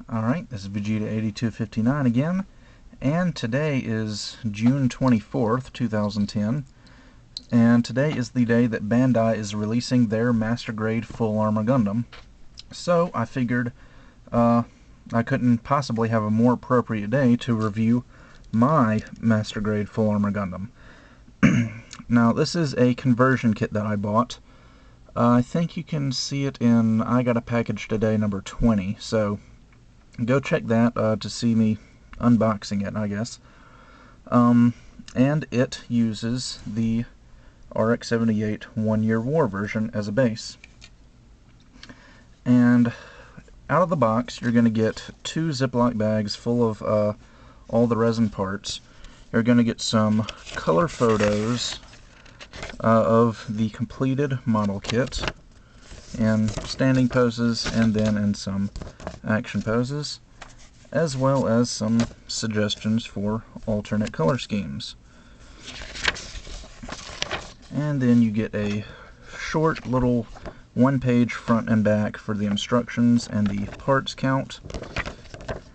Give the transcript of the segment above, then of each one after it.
Alright, this is Vegeta8259 again, and today is June 24th, 2010, and today is the day that Bandai is releasing their Master Grade Full Armor Gundam. So I figured I couldn't possibly have a more appropriate day to review my Master Grade Full Armor Gundam. Now, this is a conversion kit that I bought. I think you can see it in I Got a Package Today number 20, so go check that to see me unboxing it, I guess. And it uses the RX-78 One-Year War version as a base. And out of the box, you're going to get 2 Ziploc bags full of all the resin parts. You're going to get some color photos of the completed model kit in standing poses and then in some action poses, as well as some suggestions for alternate color schemes. And then you get a short little one-page front and back for the instructions and the parts count.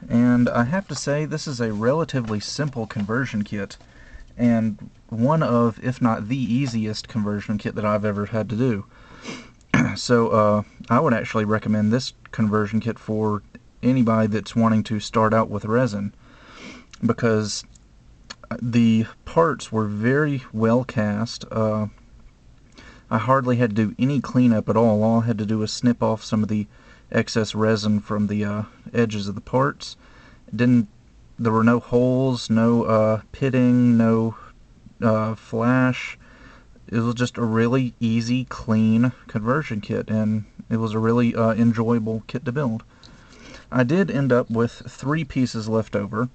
And I have to say, this is a relatively simple conversion kit, and one of, if not the easiest conversion kit that I've ever had to do. So I would actually recommend this conversion kit for anybody that's wanting to start out with resin, because the parts were very well cast. I hardly had to do any cleanup at all. All I had to do was snip off some of the excess resin from the edges of the parts. There were no holes, no pitting, no flash. It was just a really easy, clean conversion kit, and it was a really enjoyable kit to build. I did end up with 3 pieces left over.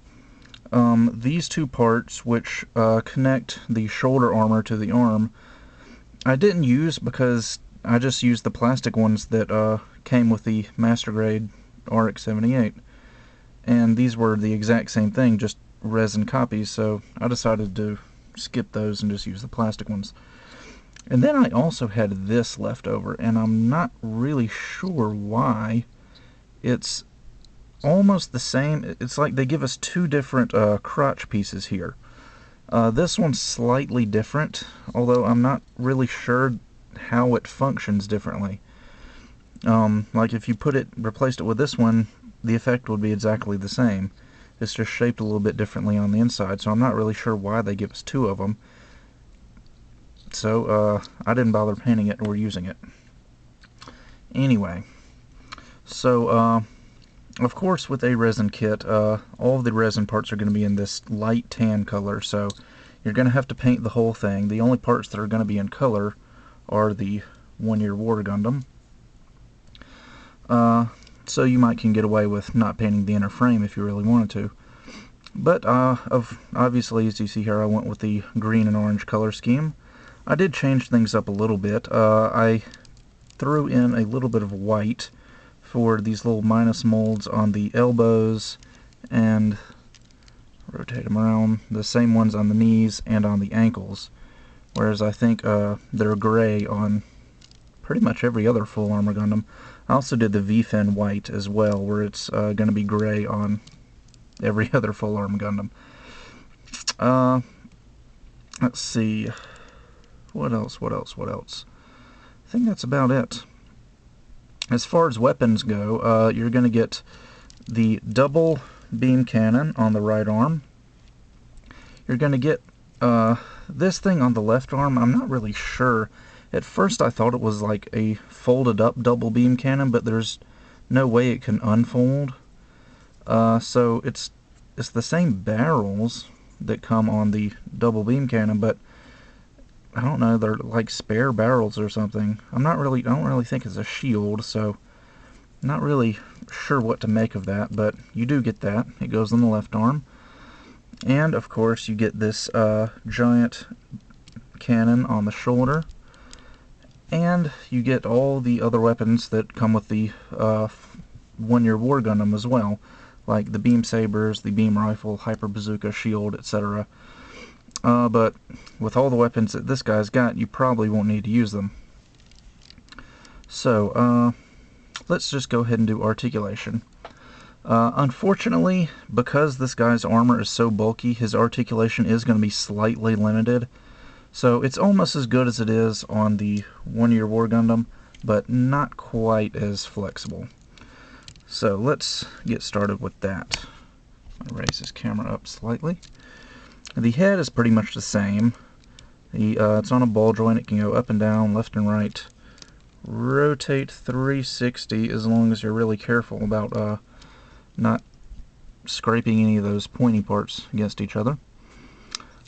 These 2 parts, which connect the shoulder armor to the arm, I didn't use because I just used the plastic ones that came with the Master Grade RX-78. And these were the exact same thing, just resin copies, so I decided to skip those and just use the plastic ones. And then I also had this left over, and I'm not really sure why. It's almost the same. It's like they give us 2 different crotch pieces here. This one's slightly different, although I'm not really sure how it functions differently. Like if you replaced it with this one, the effect would be exactly the same. It's just shaped a little bit differently on the inside, so I'm not really sure why they give us 2 of them. So I didn't bother painting it or using it. Anyway, so of course with a resin kit, all of the resin parts are going to be in this light tan color, so you're going to have to paint the whole thing. The only parts that are going to be in color are the One-Year War Gundam. So you can get away with not painting the inner frame if you really wanted to. But obviously, as you see here, I went with the green and orange color scheme. I did change things up a little bit. I threw in a little bit of white for these little minus molds on the elbows, and rotate them around, the same ones on the knees and on the ankles, whereas I think they're gray on pretty much every other Full Armor Gundam. I also did the V-fin white as well, where it's going to be gray on every other Full Armor Gundam. Let's see, what else? I think that's about it. As far as weapons go, you're going to get the double beam cannon on the right arm. You're going to get this thing on the left arm. I'm not really sure. At first I thought it was like a folded up double beam cannon, but there's no way it can unfold. So it's the same barrels that come on the double beam cannon, but I don't know, they're like spare barrels or something. I don't really think it's a shield, so I'm not really sure what to make of that, but you do get that. It goes on the left arm. And of course you get this giant cannon on the shoulder. And you get all the other weapons that come with the One-Year War Gundam as well, like the beam sabers, the beam rifle, hyper bazooka, shield, etc. But with all the weapons that this guy's got, you probably won't need to use them. So, let's just go ahead and do articulation. Unfortunately, because this guy's armor is so bulky, his articulation is going to be slightly limited. So it's almost as good as it is on the 1-Year War Gundam, but not quite as flexible. So let's get started with that. I'm going to raise this camera up slightly. The head is pretty much the same. It's on a ball joint. It can go up and down, left and right. Rotate 360 as long as you're really careful about not scraping any of those pointy parts against each other.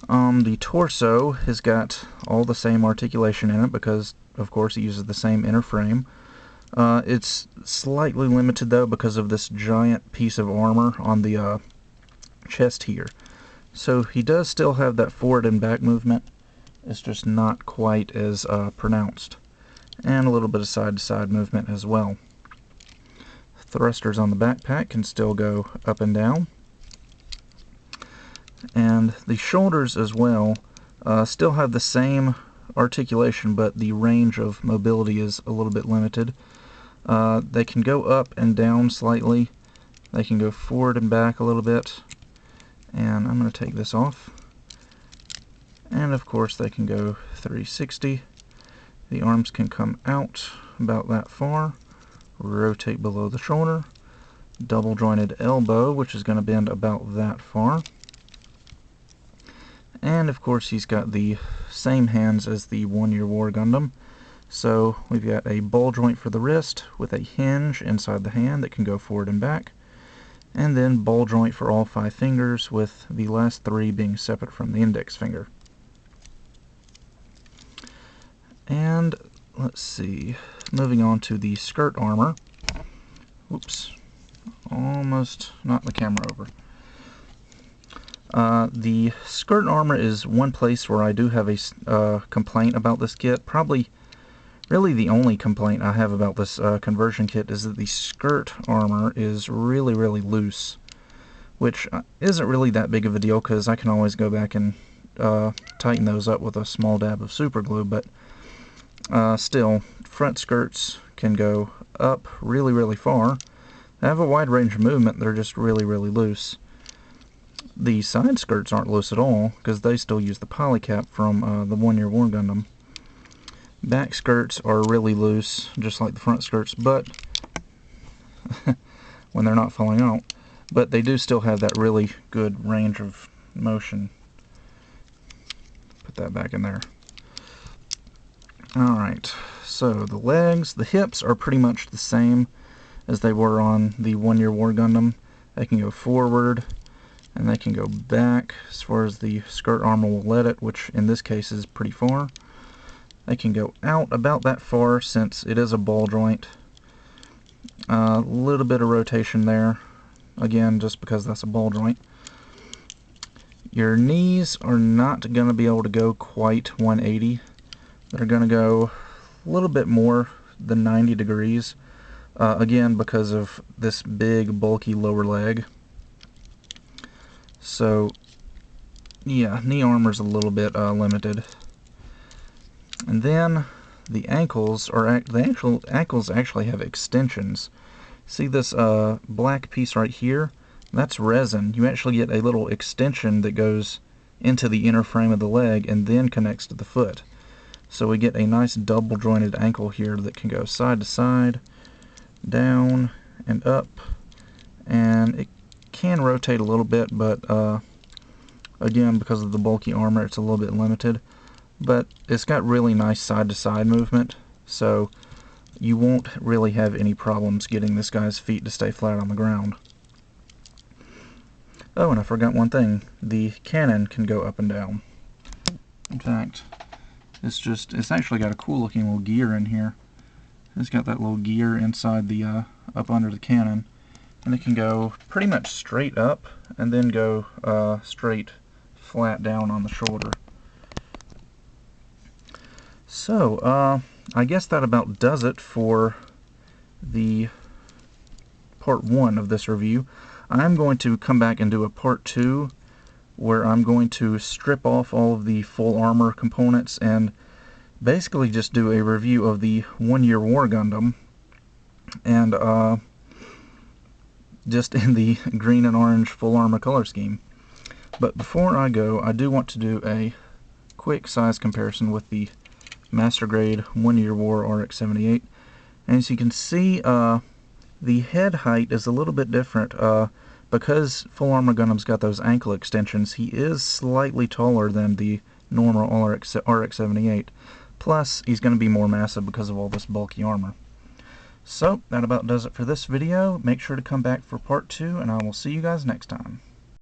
The torso has got all the same articulation in it because, of course, it uses the same inner frame. It's slightly limited, though, because of this giant piece of armor on the chest here. So he does still have that forward and back movement. It's just not quite as pronounced. And a little bit of side-to-side movement as well. Thrusters on the backpack can still go up and down. And the shoulders as well still have the same articulation, but the range of mobility is a little bit limited. They can go up and down slightly. They can go forward and back a little bit. And I'm going to take this off. And of course they can go 360. The arms can come out about that far. Rotate below the shoulder. Double jointed elbow, which is going to bend about that far. And of course he's got the same hands as the 1-Year War Gundam. So we've got a ball joint for the wrist with a hinge inside the hand that can go forward and back. And then ball joint for all 5 fingers, with the last 3 being separate from the index finger. And let's see, moving on to the skirt armor. Oops, almost knocked the camera over. The skirt armor is one place where I do have a complaint about this kit. Probably, really the only complaint I have about this conversion kit is that the skirt armor is really, really loose, which isn't really that big of a deal because I can always go back and tighten those up with a small dab of super glue, but still, front skirts can go up really, really far. They have a wide range of movement, they're just really, really loose. The side skirts aren't loose at all, because they still use the polycap from the 1-Year War Gundam. Back skirts are really loose, just like the front skirts, but when they're not falling out. But they do still have that really good range of motion. Put that back in there. Alright, so the legs, the hips are pretty much the same as they were on the 1-Year War Gundam. They can go forward, and they can go back as far as the skirt armor will let it, which in this case is pretty far. They can go out about that far since it is a ball joint. A little bit of rotation there, again just because that's a ball joint. Your knees are not going to be able to go quite 180. They're going to go a little bit more than 90 degrees, again because of this big bulky lower leg. So yeah, knee armor's a little bit limited. And then the ankles are ankles actually have extensions. See this black piece right here? That's resin. You actually get a little extension that goes into the inner frame of the leg and then connects to the foot. So we get a nice double jointed ankle here that can go side to side, down and up, and it can rotate a little bit, but again because of the bulky armor it's a little bit limited. But it's got really nice side to side movement, so you won't really have any problems getting this guy's feet to stay flat on the ground. Oh, and I forgot one thing. The cannon can go up and down. In fact, it's actually got a cool looking little gear in here. It's got that little gear inside the up under the cannon, and it can go pretty much straight up and then go straight flat down on the shoulder. So I guess that about does it for the part 1 of this review. I'm going to come back and do a part 2 where I'm going to strip off all of the full armor components and basically just do a review of the 1-Year War Gundam. And just in the green and orange full armor color scheme. But before I go, I do want to do a quick size comparison with the Master Grade 1 Year War RX-78. And as you can see, the head height is a little bit different. Because Full Armor Gundam's got those ankle extensions, he is slightly taller than the normal RX-78. Plus, he's going to be more massive because of all this bulky armor. So, that about does it for this video. Make sure to come back for part 2, and I will see you guys next time.